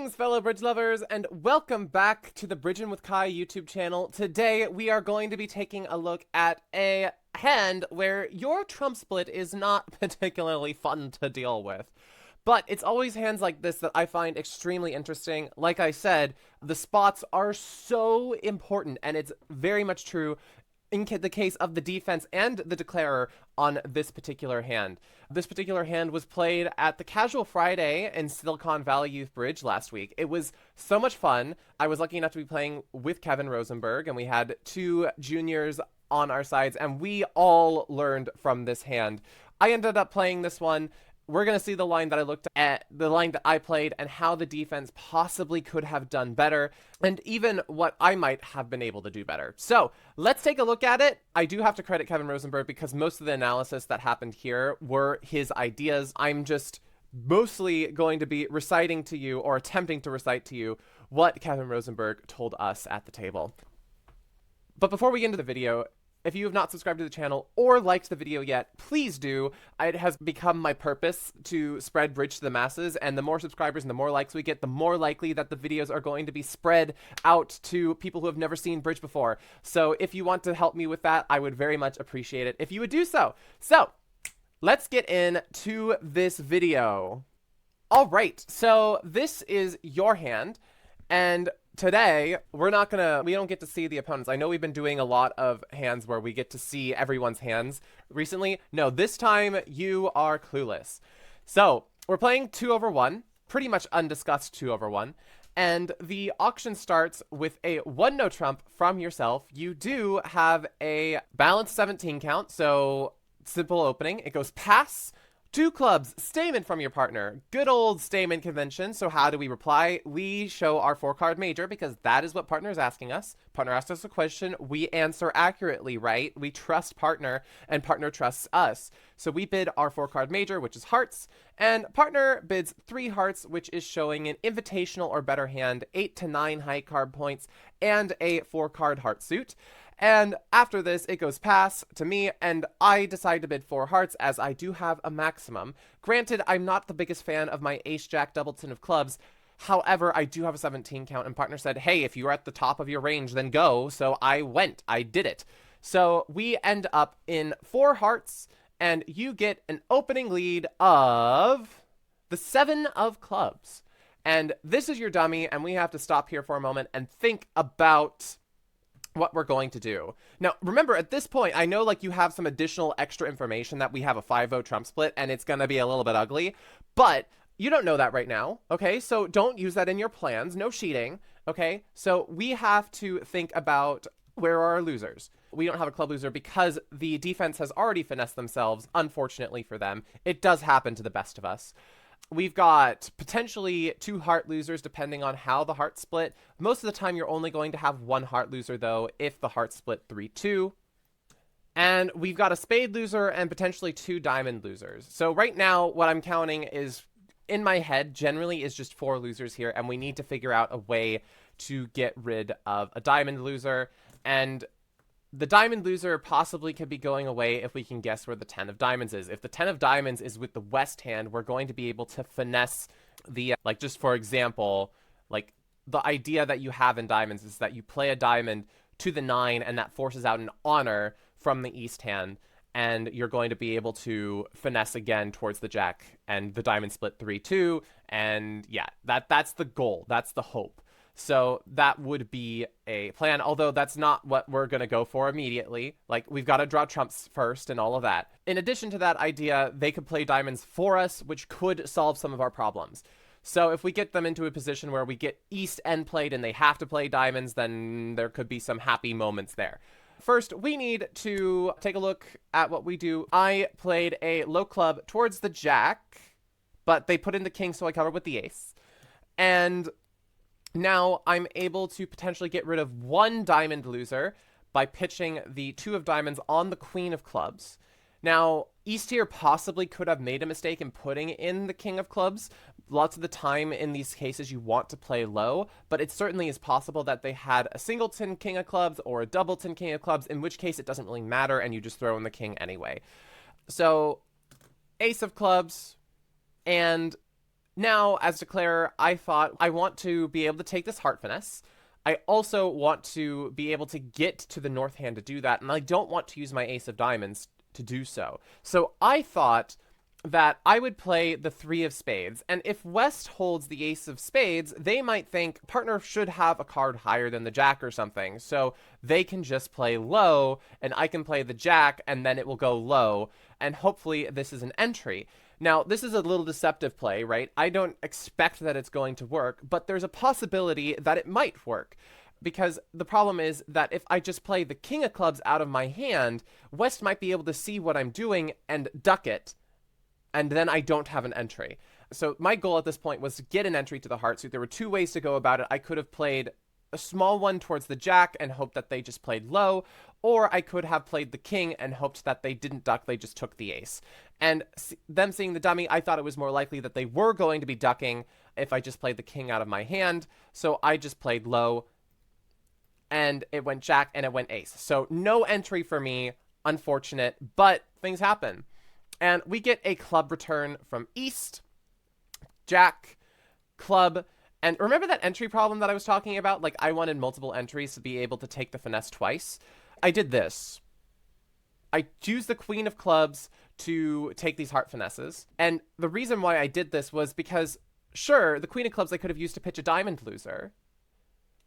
Greetings, fellow bridge lovers, and welcome back to the Bridgin With Kai YouTube channel. Today, we are going to be taking a look at a hand where your trump split is not particularly fun to deal with. But it's always hands like this that I find extremely interesting. Like I said, the spots are so important, and it's very much true in the case of the defense and the declarer on this particular hand. This particular hand was played at the Casual Friday in Silicon Valley Youth Bridge last week. It was so much fun. I was lucky enough to be playing with Kevin Rosenberg, and we had two juniors on our sides, and we all learned from this hand. I ended up playing this one. We're going to see the line that I looked at, the line that I played, and how the defense possibly could have done better, and even what I might have been able to do better. So let's take a look at it. I do have to credit Kevin Rosenberg because most of the analysis that happened here were his ideas. I'm just mostly going to be reciting to you, or attempting to recite to you, what Kevin Rosenberg told us at the table. But before we get into the video, if you have not subscribed to the channel or liked the video yet, please do. It has become my purpose to spread Bridge to the masses, and the more subscribers and the more likes we get, the more likely that the videos are going to be spread out to people who have never seen Bridge before. So if you want to help me with that, I would very much appreciate it if you would do so. So let's get into this video. All right, so this is your hand, and today, we don't get to see the opponents. I know we've been doing a lot of hands where we get to see everyone's hands recently. No, this time you are clueless. So, we're playing 2/1, pretty much undiscussed 2/1, and the auction starts with a 1-no trump from yourself. You do have a balanced 17 count, so simple opening. It goes pass. 2 clubs, stamen from your partner. Good old stamen convention. So how do we reply? We show our 4-card major because that is what partner is asking us. Partner asks us a question. We answer accurately, right? We trust partner and partner trusts us. So we bid our 4-card major, which is hearts, and partner bids 3 hearts, which is showing an invitational or better hand, 8 to 9 high card points, and a 4-card heart suit. And after this, it goes pass to me, and I decide to bid 4 hearts as I do have a maximum. Granted, I'm not the biggest fan of my ace-jack doubleton of clubs. However, I do have a 17 count, and partner said, hey, if you're at the top of your range, then go. So I went. I did it. So we end up in 4 hearts, and you get an opening lead of the 7 of clubs. And this is your dummy, and we have to stop here for a moment and think about what we're going to do. Now, remember, at this point, I know like you have some additional extra information that we have a 5-0 trump split, and it's going to be a little bit ugly, but you don't know that right now, okay? So don't use that in your plans. No cheating, okay? So we have to think about where are our losers. We don't have a club loser because the defense has already finessed themselves, unfortunately for them. It does happen to the best of us. We've got potentially 2 heart losers depending on how the heart split. Most of the time, you're only going to have 1 heart loser, though, if the heart split 3-2. And we've got a spade loser and potentially 2 diamond losers. So right now, what I'm counting is, in my head, generally is just 4 losers here, and we need to figure out a way to get rid of a diamond loser. And the diamond loser possibly could be going away if we can guess where the 10 of diamonds is. If the 10 of diamonds is with the west hand, we're going to be able to finesse the, like, just for example, like, the idea that you have in diamonds is that you play a diamond to the 9, and that forces out an honor from the east hand, and you're going to be able to finesse again towards the jack, and the diamond split 3-2, and yeah, that's the goal. That's the hope. So that would be a plan, although that's not what we're going to go for immediately. Like, we've got to draw trumps first and all of that. In addition to that idea, they could play diamonds for us, which could solve some of our problems. So if we get them into a position where we get east end played and they have to play diamonds, then there could be some happy moments there. First, we need to take a look at what we do. I played a low club towards the jack, but they put in the king, so I covered with the ace. And now I'm able to potentially get rid of 1 diamond loser by pitching the 2 of diamonds on the queen of clubs. Now, East here possibly could have made a mistake in putting in the king of clubs. Lots of the time in these cases you want to play low, but it certainly is possible that they had a singleton king of clubs or a doubleton king of clubs, in which case it doesn't really matter and you just throw in the king anyway. So, ace of clubs, and Now, as declarer, I thought I want to be able to take this heart finesse. I also want to be able to get to the north hand to do that, and I don't want to use my ace of diamonds to do so. So I thought that I would play the 3 of spades, and if West holds the ace of spades, they might think partner should have a card higher than the jack or something, so they can just play low, and I can play the jack, and then it will go low, and hopefully this is an entry. Now, this is a little deceptive play, right? I don't expect that it's going to work, but there's a possibility that it might work. Because the problem is that if I just play the king of clubs out of my hand, West might be able to see what I'm doing and duck it, and then I don't have an entry. So my goal at this point was to get an entry to the heart suit. There were 2 ways to go about it. I could have played a small one towards the jack and hoped that they just played low, or I could have played the king and hoped that they didn't duck, they just took the ace. And them seeing the dummy, I thought it was more likely that they were going to be ducking if I just played the king out of my hand, so I just played low, and it went jack and it went ace. So no entry for me, unfortunate, but things happen. And we get a club return from East, jack, club, and remember that entry problem that I was talking about? Like, I wanted multiple entries to be able to take the finesse twice. I did this. I choose the queen of clubs to take these heart finesses. And the reason why I did this was because, sure, the queen of clubs I could have used to pitch a diamond loser.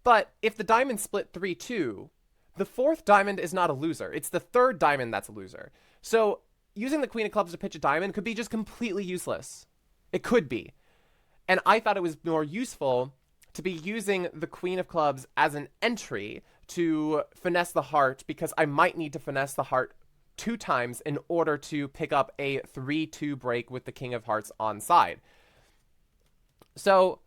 But if the diamond split 3-2, the 4th diamond is not a loser. It's the 3rd diamond that's a loser. So using the queen of clubs to pitch a diamond could be just completely useless. It could be. And I thought it was more useful to be using the queen of clubs as an entry to finesse the heart, because I might need to finesse the heart 2 times in order to pick up a 3-2 break with the king of hearts on side. So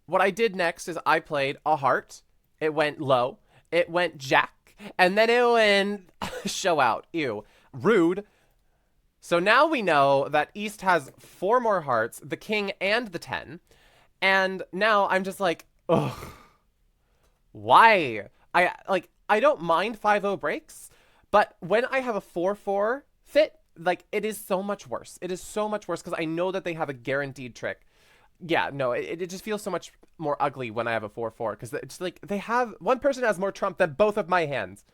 what I did next is I played a heart. It went low. It went jack. And then it went show out. Ew. Rude. So now we know that East has 4 more hearts, the king and the 10. And now I'm just like, ugh. Why? I don't mind 5-0 breaks, but when I have a 4-4 fit, like, it is so much worse. It is so much worse because I know that they have a guaranteed trick. Yeah, no, it just feels so much more ugly when I have a 4-4 because it's like they have, one person has more trump than both of my hands.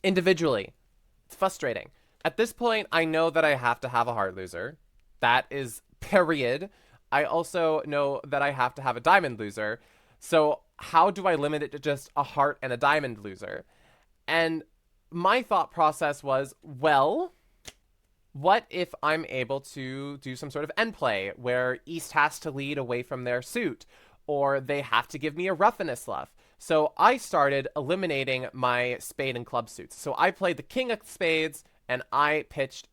Individually. It's frustrating. At this point, I know that I have to have a heart loser. That is period. I also know that I have to have a diamond loser. So how do I limit it to just a heart and a diamond loser? And my thought process was, well, what if I'm able to do some sort of end play where East has to lead away from their suit, or they have to give me a roughness luff? So I started eliminating my spade and club suits. So I played the king of spades, and I pitched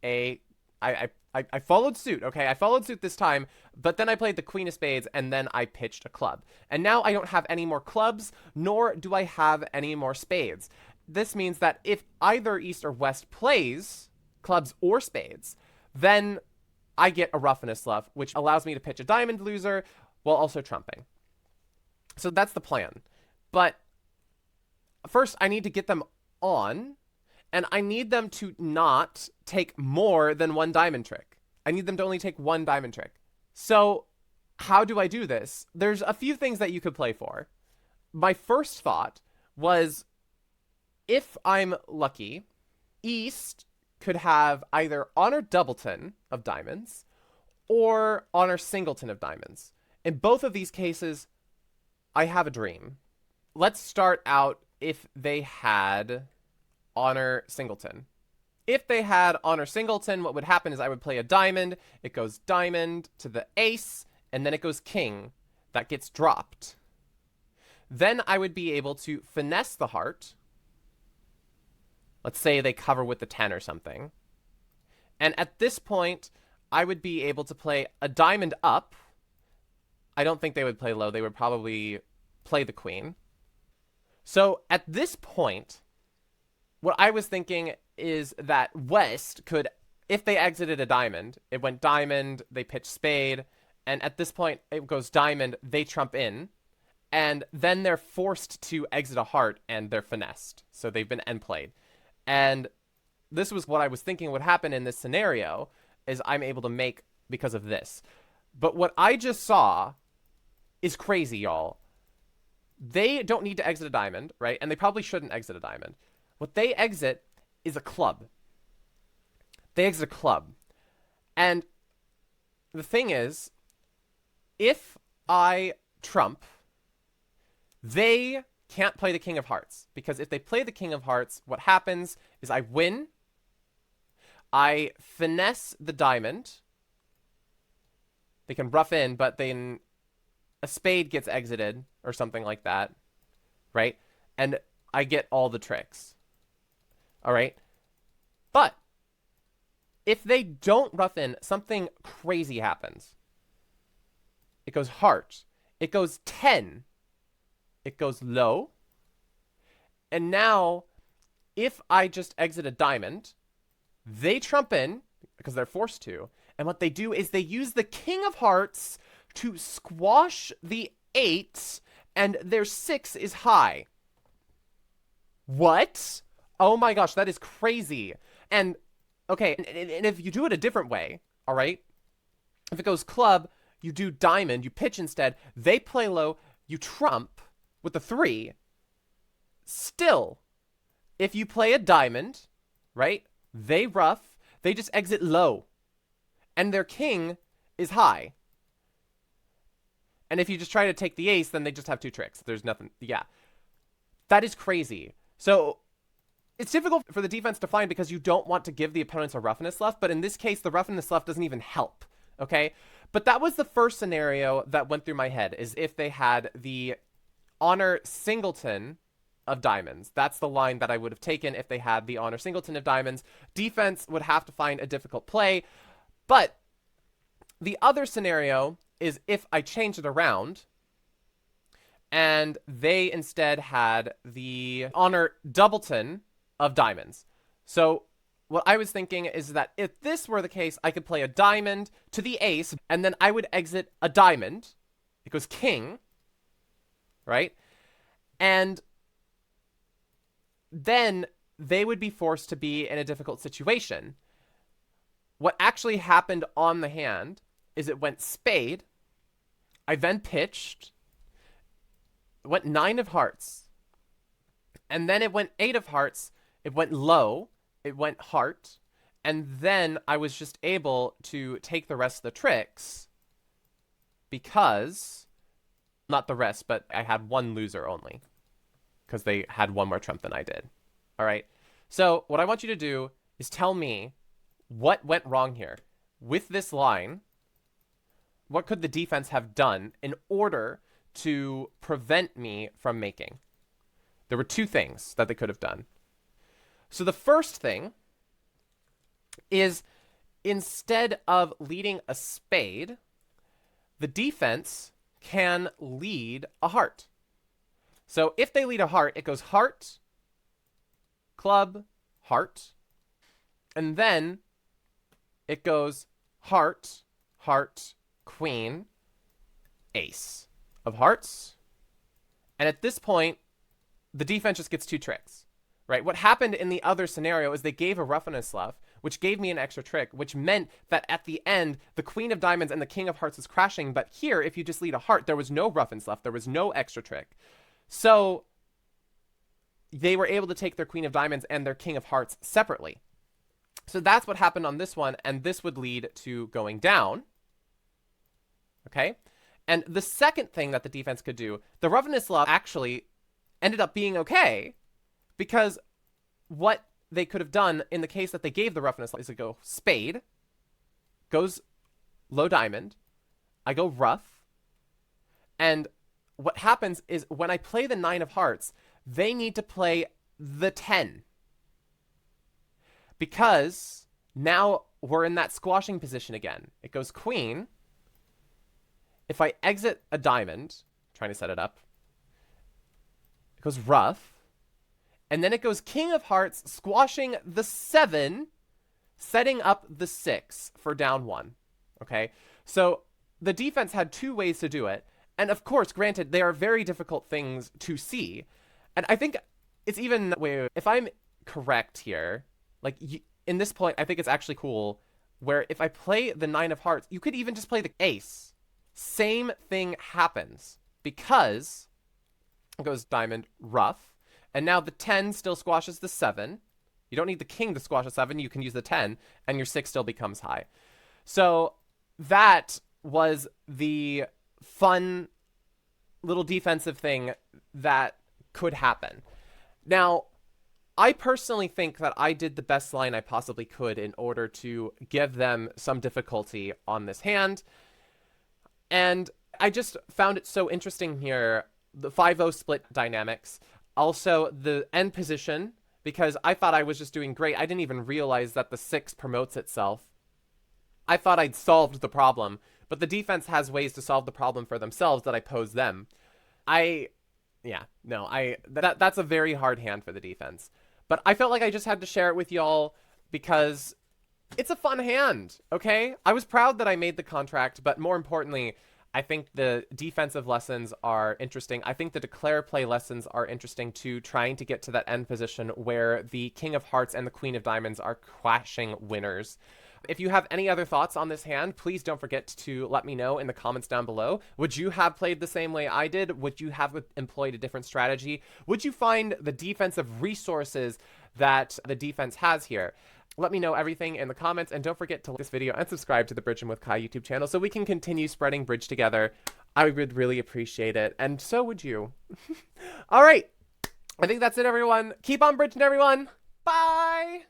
I followed suit, okay? I followed suit this time, but then I played the queen of spades, and then I pitched a club. And now I don't have any more clubs, nor do I have any more spades. This means that if either East or West plays clubs or spades, then I get a roughness luff, which allows me to pitch a diamond loser while also trumping. So that's the plan. But first, I need to get them on, and I need them to not take more than 1 diamond trick. I need them to only take 1 diamond trick. So how do I do this? There's a few things that you could play for. My first thought was, if I'm lucky, East could have either honor doubleton of diamonds or honor singleton of diamonds. In both of these cases, I have a dream. Let's start out if they had honor singleton. If they had honor singleton, what would happen is I would play a diamond, it goes diamond to the ace, and then it goes king. That gets dropped. Then I would be able to finesse the heart. Let's say they cover with the 10 or something. And at this point, I would be able to play a diamond up. I don't think they would play low. They would probably play the queen. So at this point, what I was thinking is that West could, if they exited a diamond, it went diamond, they pitched spade, and at this point it goes diamond, they trump in, and then they're forced to exit a heart and they're finessed. So they've been end played. And this was what I was thinking would happen in this scenario, is I'm able to make because of this. But what I just saw is crazy, y'all. They don't need to exit a diamond, right? And they probably shouldn't exit a diamond. What they exit is a club. They exit a club. And the thing is, if I trump, they can't play the King of Hearts. Because if they play the King of Hearts, what happens is I win. I finesse the diamond. They can rough in, but then a spade gets exited or something like that, right? And I get all the tricks. All right? But if they don't rough in, something crazy happens. It goes heart. It goes 10. It goes low. And now, if I just exit a diamond, they trump in, because they're forced to, and what they do is they use the King of Hearts to squash the 8, and their 6 is high. What? Oh my gosh, that is crazy. And, okay, and if you do it a different way, all right? If it goes club, you do diamond, you pitch instead, they play low, you trump with the 3. Still, if you play a diamond, right? They rough, they just exit low. And their king is high. And if you just try to take the ace, then they just have 2 tricks. There's nothing. Yeah. That is crazy. So it's difficult for the defense to find because you don't want to give the opponents a roughness left. But in this case, the roughness left doesn't even help. Okay? But that was the first scenario that went through my head, is if they had the honor singleton of diamonds. That's the line that I would have taken if they had the honor singleton of diamonds. Defense would have to find a difficult play. But the other scenario is if I change it around and they instead had the honor doubleton of diamonds. So what I was thinking is that if this were the case, I could play a diamond to the ace, and then I would exit a diamond. It goes king, right? And then they would be forced to be in a difficult situation. What actually happened on the hand is it went spade. I then pitched. It went 9 of hearts. And then it went 8 of hearts. It went low. It went heart. And then I was just able to take the rest of the tricks because, not the rest, but I had 1 loser only because they had 1 more trump than I did. All right. So what I want you to do is tell me what went wrong here. With this line, what could the defense have done in order to prevent me from making? There were 2 things that they could have done. So the first thing is, instead of leading a spade, the defense can lead a heart. So if they lead a heart, it goes heart, club, heart, and then it goes heart, heart, queen, ace of hearts. And at this point, the defense just gets 2 tricks, right? What happened in the other scenario is they gave a roughness left, which gave me an extra trick, which meant that at the end, the queen of diamonds and the king of hearts was crashing. But here, if you just lead a heart, there was no roughness left. There was no extra trick. So they were able to take their queen of diamonds and their king of hearts separately. So that's what happened on this one, and this would lead to going down. Okay? And the second thing that the defense could do, the roughness left actually ended up being okay, because what they could have done in the case that they gave the roughness is to go spade, goes low diamond, I go rough, and what happens is when I play the 9 of hearts, they need to play the 10. Because now we're in that squashing position again. It goes queen. If I exit a diamond, trying to set it up, it goes rough. And then it goes king of hearts, squashing the 7, setting up the 6 for down 1. Okay? So the defense had 2 ways to do it. And of course, granted, they are very difficult things to see. And I think it's even, wait, if I'm correct here, like in this point, I think it's actually cool. where if I play the 9 of hearts, you could even just play the ace. Same thing happens because it goes diamond, ruff, and now the 10 still squashes the 7. You don't need the king to squash a 7. You can use the 10, and your 6 still becomes high. So that was the fun little defensive thing that could happen. Now, I personally think that I did the best line I possibly could in order to give them some difficulty on this hand. And I just found it so interesting here, the 5-0 split dynamics. Also, the end position, because I thought I was just doing great. I didn't even realize that the 6 promotes itself. I thought I'd solved the problem, but the defense has ways to solve the problem for themselves that I pose them. That's a very hard hand for the defense. But I felt like I just had to share it with y'all because it's a fun hand, okay? I was proud that I made the contract, but more importantly, I think the defensive lessons are interesting. I think the declare play lessons are interesting too, trying to get to that end position where the King of Hearts and the Queen of Diamonds are clashing winners. If you have any other thoughts on this hand, please don't forget to let me know in the comments down below. Would you have played the same way I did? Would you have employed a different strategy? Would you find the defensive resources that the defense has here? Let me know everything in the comments, and don't forget to like this video and subscribe to the Bridgin With Kai YouTube channel so we can continue spreading Bridge together. I would really appreciate it, and so would you. All right, I think that's it, everyone. Keep on bridging, everyone. Bye!